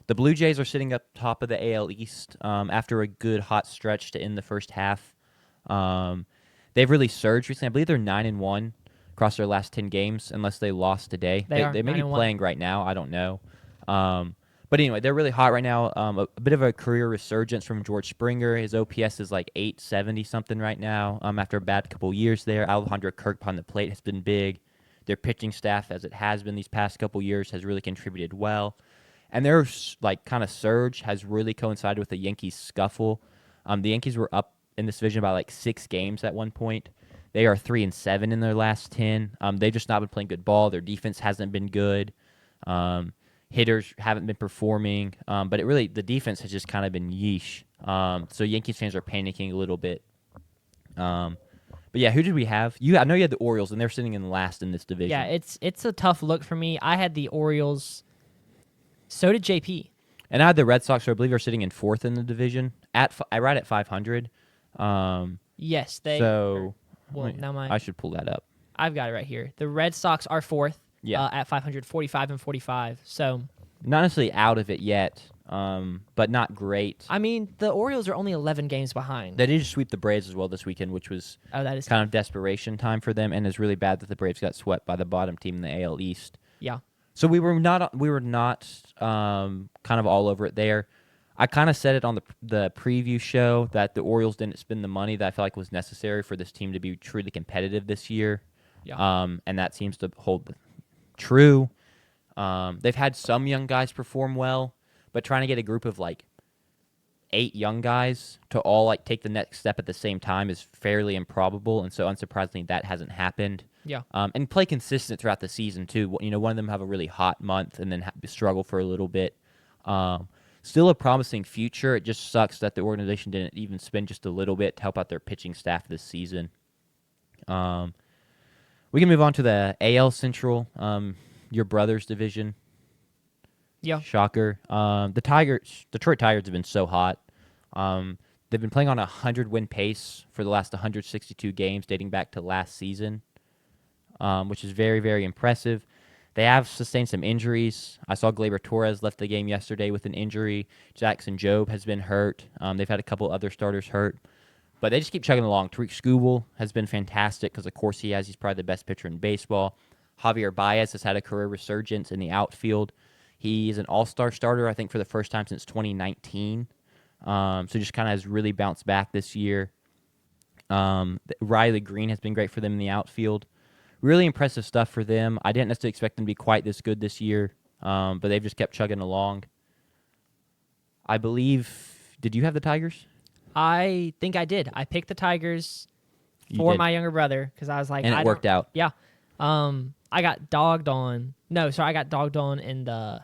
The Blue Jays are sitting up top of the AL East after a good hot stretch to end the first half. They've really surged recently. I believe they're 9-1 across their last 10 games, unless they lost today. They may be 9-1. playing right now. I don't know. But anyway, they're really hot right now. A bit of a career resurgence from George Springer. His OPS is like 870 something right now. After a bad couple years there, Alejandro Kirk behind the plate has been big. Their pitching staff, as it has been these past couple years, has really contributed well. And their like kind of surge has really coincided with the Yankees scuffle. The Yankees were up in this division by like 6 games at one point. They are 3-7 in their last 10. They've just not been playing good ball. Their defense hasn't been good. Hitters haven't been performing. But the defense has just kind of been yeesh. So Yankees fans are panicking a little bit. But yeah, who did we have? I know you had the Orioles, and they're sitting in last in this division. Yeah, it's a tough look for me. I had the Orioles. So did JP. And I had the Red Sox, who I believe are sitting in 4th in the division, right at 500. Yes, they. So I should pull that up. I've got it right here. The Red Sox are 4th. Yeah. At 545 and 45. So not necessarily out of it yet, but not great. I mean, the Orioles are only 11 games behind. They did sweep the Braves as well this weekend, which was that is kind of desperation time for them, and it's really bad that the Braves got swept by the bottom team in the AL East. Yeah. So we were not kind of all over it there. I kind of said it on the preview show that the Orioles didn't spend the money that I felt like was necessary for this team to be truly competitive this year. Yeah. And that seems to hold true. They've had some young guys perform well, but trying to get a group of like 8 young guys to all like take the next step at the same time is fairly improbable, and so unsurprisingly that hasn't happened. Yeah. And play consistent throughout the season too. One of them have a really hot month and then struggle for a little bit. Still a promising future. It just sucks that the organization didn't even spend just a little bit to help out their pitching staff this season. We can move on to the AL Central, your brother's division. Yeah. Shocker. Detroit Tigers have been so hot. They've been playing on a 100-win pace for the last 162 games dating back to last season, which is very, very impressive. They have sustained some injuries. I saw Gleyber Torres left the game yesterday with an injury. Jackson Jobe has been hurt. They've had a couple other starters hurt. But they just keep chugging along. Tariq Skubal has been fantastic because, of course, he's probably the best pitcher in baseball. Javier Baez has had a career resurgence in the outfield. He is an all-star starter, I think, for the first time since 2019. So just kind of has really bounced back this year. Riley Green has been great for them in the outfield. Really impressive stuff for them. I didn't necessarily expect them to be quite this good this year, but they've just kept chugging along. I believe, did you have the Tigers? I think I did. I picked the Tigers for my younger brother because I was like, and it worked out. Yeah. I got dogged on. No, sorry, I got dogged on in the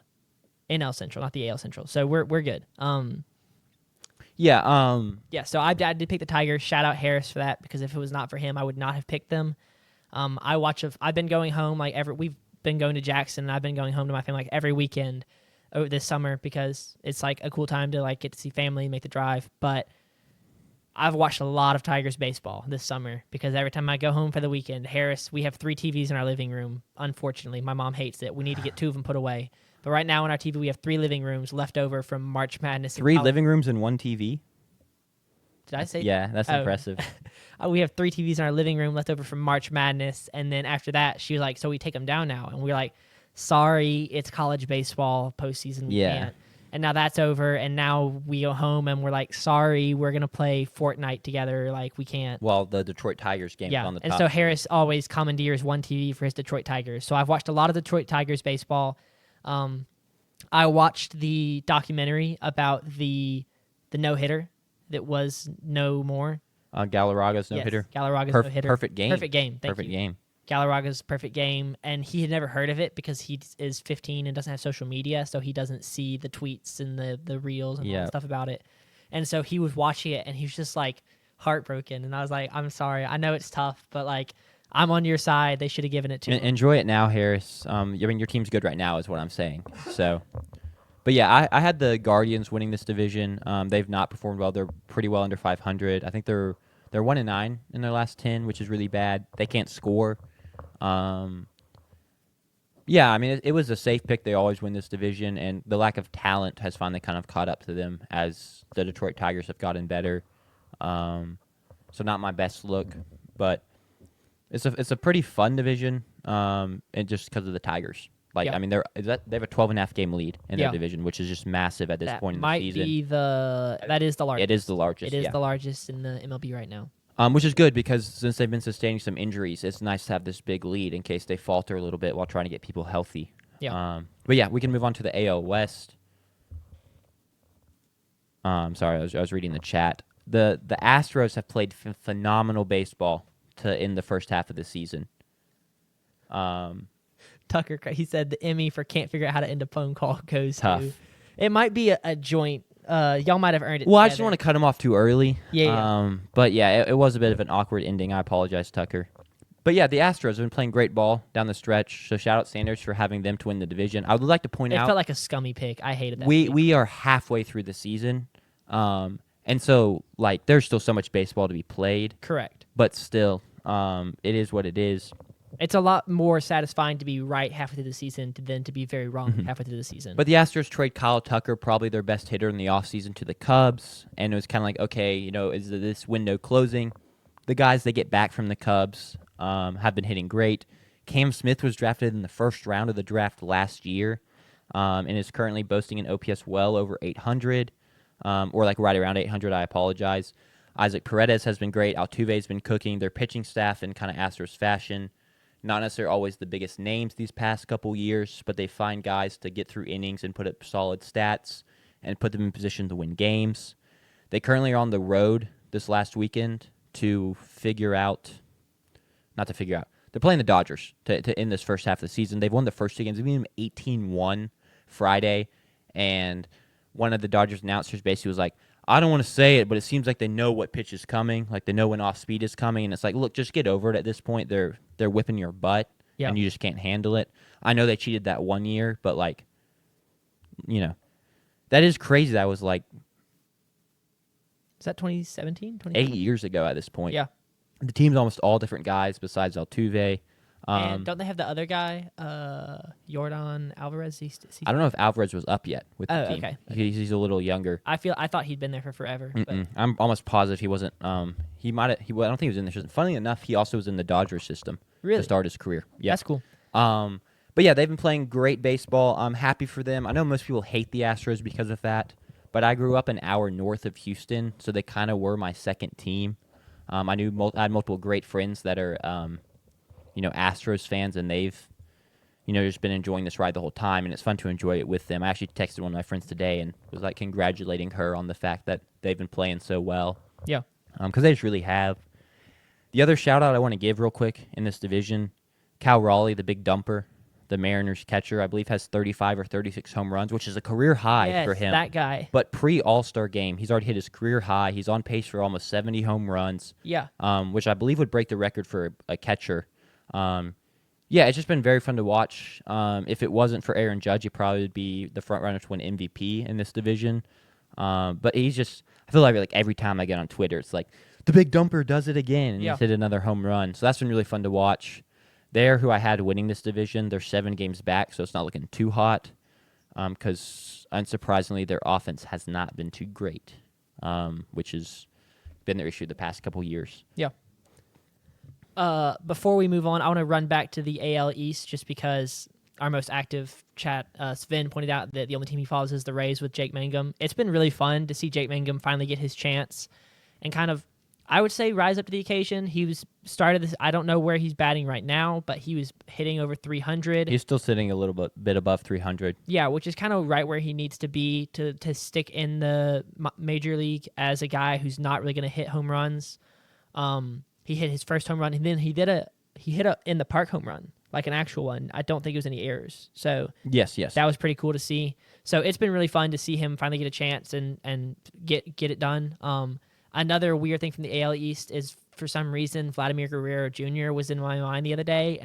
NL Central, not the AL Central. So we're good. Yeah. So I did pick the Tigers. Shout out Harris for that because if it was not for him, I would not have picked them. I've been going home we've been going to Jackson, and I've been going home to my family like every weekend over this summer because it's like a cool time to like get to see family, make the drive. But I've watched a lot of Tigers baseball this summer because every time I go home for the weekend, we have 3 TVs in our living room. Unfortunately, my mom hates it. We need to get 2 of them put away. But right now in our TV, we have 3 living rooms left over from March Madness. 3 living rooms and 1 TV? Did I say? Yeah, that's impressive. We have 3 TVs in our living room left over from March Madness. And then after that, she was like, so we take them down now. And we're like, sorry, it's college baseball postseason. Yeah. And now that's over, and now we go home, and we're like, sorry, we're going to play Fortnite together. Like, we can't. Well, the Detroit Tigers game is on the top. And so Harris always commandeers 1 TV for his Detroit Tigers. So I've watched a lot of Detroit Tigers baseball. I watched the documentary about the no-hitter that was no more. Galarraga's no-hitter. Yes, Galarraga's no-hitter. Perfect game. Perfect game. Perfect game. Galarraga's perfect game, and he had never heard of it because he is 15 and doesn't have social media, so he doesn't see the tweets and the reels and all that stuff about it. And so he was watching it, and he was just like heartbroken. And I was like, I'm sorry, I know it's tough, but like I'm on your side. They should have given it to him. Enjoy it now, Harris. I mean, your team's good right now, is what I'm saying. So, but yeah, I had the Guardians winning this division. They've not performed well. They're pretty well under 500. I think they're 1-9 in their last 10, which is really bad. They can't score. Yeah, I mean, it was a safe pick. They always win this division, and the lack of talent has finally kind of caught up to them as the Detroit Tigers have gotten better. Um, so not my best look, but it's a pretty fun division, and just because of the Tigers. Like, Yeah. I mean, they have a 12.5 game lead in their Yeah. division, which is just massive at this That point in the might season. be that is the largest. It is the largest, It is yeah. the largest in the MLB right now. Which is good because since they've been sustaining some injuries, it's nice to have this big lead in case they falter a little bit while trying to get people healthy. Yeah. But yeah, we can move on to the AL West. Sorry, I was reading the chat. The Astros have played phenomenal baseball to in the first half of the season. Tucker, he said the Emmy for can't figure out how to end a phone call goes Tough. to. It might be a joint. Y'all might have earned it. Well, I just together. want to cut him off too early. Yeah. But yeah, it was a bit of an awkward ending. I apologize, Tucker. But yeah, the Astros have been playing great ball down the stretch. So shout out Sanders for having them to win the division. I would like to point It out felt like a scummy pick. I hated that. we pick. we are halfway through the season, and so like there's still so much baseball to be played. Correct. But still, it is what it is. It's a lot more satisfying to be right halfway through the season than to be very wrong halfway through the season. But the Astros trade Kyle Tucker, probably their best hitter in the offseason, to the Cubs, and it was kind of like, okay, is this window closing? The guys they get back from the Cubs have been hitting great. Cam Smith was drafted in the first round of the draft last year, and is currently boasting an OPS well over 800, or like right around 800. I apologize. Isaac Paredes has been great. Altuve's been cooking. Their pitching staff in kind of Astros fashion. Not necessarily always the biggest names these past couple years, but they find guys to get through innings and put up solid stats and put them in position to win games. They currently are on the road this last weekend to not to figure out. They're playing the Dodgers to end this first half of the season. They've won the first two games. They beat them 18-1 Friday, and one of the Dodgers announcers basically was like, I don't want to say it, but it seems like they know what pitch is coming. Like they know when off speed is coming, and it's like, look, just get over it. At this point, they're whipping your butt, Yeah. and you just can't handle it. I know they cheated that one year, but like, that is crazy. That was like Is that 2017? 8 years ago at this point. Yeah. The team's almost all different guys besides Altuve. And don't they have the other guy, Jordan Alvarez? I don't know if Alvarez was up yet with the Oh, team. okay. He's a little younger. I thought he'd been there for forever. But I'm almost positive he wasn't. He might have. I don't think he was in the system. Funny enough, he also was in the Dodgers system Really? to start his career. Yeah, that's cool. But yeah, they've been playing great baseball. I'm happy for them. I know most people hate the Astros because of that, but I grew up an hour north of Houston, so they kind of were my second team. I had multiple great friends that are, Astros fans, and they've, just been enjoying this ride the whole time, and it's fun to enjoy it with them. I actually texted one of my friends today and was like congratulating her on the fact that they've been playing so well. Yeah. Because they just really have. The other shout out I want to give real quick in this division, Cal Raleigh, the big dumper, the Mariners catcher, I believe has 35 or 36 home runs, which is a career high Yes, for him. that guy. But pre-All-Star game, he's already hit his career high. He's on pace for almost 70 home runs. Yeah. Which I believe would break the record for a catcher. Yeah, it's just been very fun to watch. If it wasn't for Aaron Judge, he probably would be the front runner to win MVP in this division. But he's just, I feel like every time I get on Twitter, it's like, the big dumper does it again, and Yeah. he's hit another home run. So that's been really fun to watch. They're who I had winning this division. They're 7 games back, so it's not looking too hot. Because unsurprisingly, their offense has not been too great, which has been their issue the past couple years. Yeah. Before we move on, I want to run back to the AL East just because our most active chat, Sven, pointed out that the only team he follows is the Rays with Jake Mangum. It's been really fun to see Jake Mangum finally get his chance and kind of, I would say, rise up to the occasion. He was started this. I don't know where he's batting right now, but he was hitting over 300. He's still sitting a little bit above 300. Yeah, which is kind of right where he needs to be to stick in the major league as a guy who's not really going to hit home runs. He hit his first home run, and then he hit a in the park home run, like an actual one. I don't think it was any errors. So Yes. that was pretty cool to see. So it's been really fun to see him finally get a chance and get it done. Another weird thing from the AL East is for some reason Vladimir Guerrero Jr. was in my mind the other day,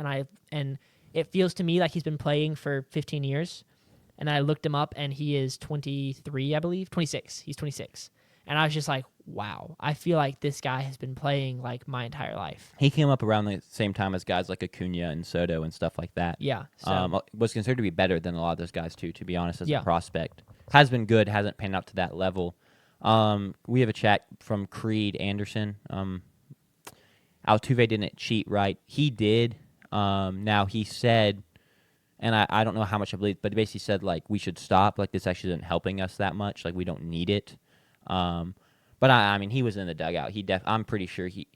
and it feels to me like he's been playing for 15 years. And I looked him up, and he is 23, I believe, 26. He's 26. And I was just like, wow, I feel like this guy has been playing like my entire life. He came up around the same time as guys like Acuna and Soto and stuff like that. Yeah. So Was considered to be better than a lot of those guys too. To be honest, as Yeah. a prospect, has been good, hasn't panned out to that level. We have a chat from Creed Anderson. Altuve didn't cheat, right? He did. Now he said, and I don't know how much I believe, but he basically said like we should stop. Like this actually isn't helping us that much. Like we don't need it. But I mean, he was in the dugout. I'm pretty sure he.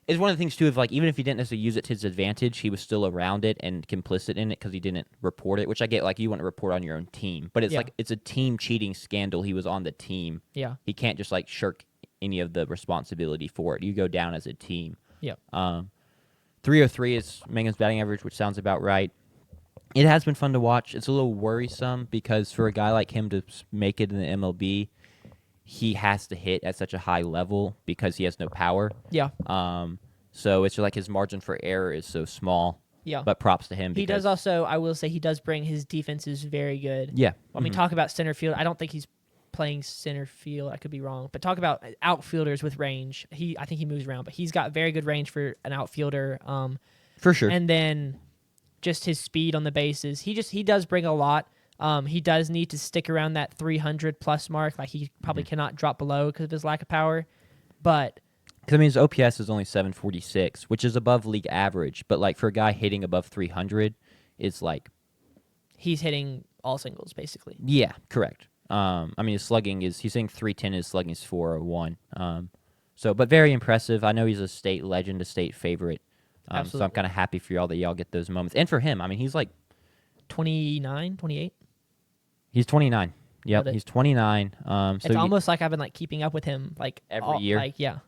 It's one of the things too of like even if he didn't necessarily use it to his advantage, he was still around it and complicit in it because he didn't report it. Which I get, like you want to report on your own team, but it's Yeah. like it's a team cheating scandal. He was on the team. yeah. He can't just like shirk any of the responsibility for it. You go down as a team. Yeah. 303 is Mangan's batting average, which sounds about right. It has been fun to watch. It's a little worrisome because for a guy like him to make it in the MLB, he has to hit at such a high level because he has no power. Yeah. So it's like his margin for error is so small. Yeah. But props to him. He because, does also, I will say, he does bring his defense is very good. Yeah. When we talk about center field, I don't think he's playing center field. I could be wrong. But talk about outfielders with range. I think he moves around, but he's got very good range for an outfielder. For sure. And then just his speed on the bases. He does bring a lot. He does need to stick around that 300 plus mark. Like he probably cannot drop below because of his lack of power. But Because I mean, his OPS is only 746, which is above league average. But like for a guy hitting above 300, it's like he's hitting all singles basically. yeah, correct. I mean, his slugging is he's saying 310. His slugging is 401. So, but very impressive. I know he's a state legend, a state favorite. So I'm Absolutely. kind of happy for y'all that y'all get those moments, and for him. I mean, he's like 29, 28. he's 29. Yep, Got it. he's 29. So It's almost like I've been like keeping up with him like Every year? Like yeah.